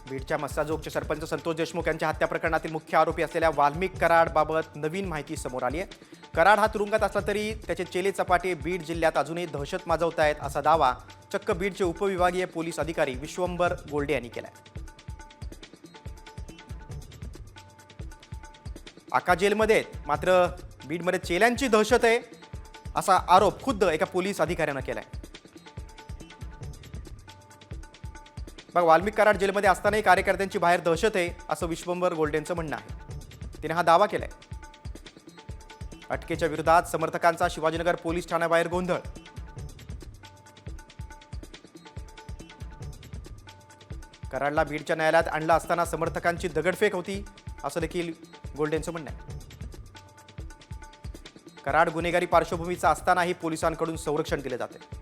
बीडच्या मस्साजोगचे सरपंच संतोष देशमुख यांच्या हत्या प्रकरणातील मुख्य आरोपी असलेल्या वाल्मिक कराडबाबत नवीन माहिती समोर आली आहे। कराड हा तुरुंगात असला तरी त्याचे चेले चपाटे बीड जिल्ह्यात अजूनही दहशत माजवतायत असा दावा चक्क बीडचे उपविभागीय पोलीस अधिकारी विश्वंभर गोल्डे यांनी केलाय। आका जेलमध्ये मात्र बीडमध्ये चेल्यांची दहशत आहे असा आरोप खुद्द एका पोलीस अधिकाऱ्यानं केलाय। बघ, वाल्मिक कराड जेलमध्ये असतानाही कार्यकर्त्यांची बाहेर दहशत आहे असं विश्वंभर गोल्डेंचं म्हणणं आहे। तिने हा दावा केलाय। अटकेच्या विरोधात समर्थकांचा शिवाजीनगर पोलीस ठाण्याबाहेर गोंधळ। कराडला बीडच्या न्यायालयात आणलं असताना समर्थकांची दगडफेक होती असं देखील गोल्डेंचं म्हणणं आहे। कराड गुन्हेगारी पार्श्वभूमीचा असतानाही पोलिसांकडून संरक्षण दिले जाते।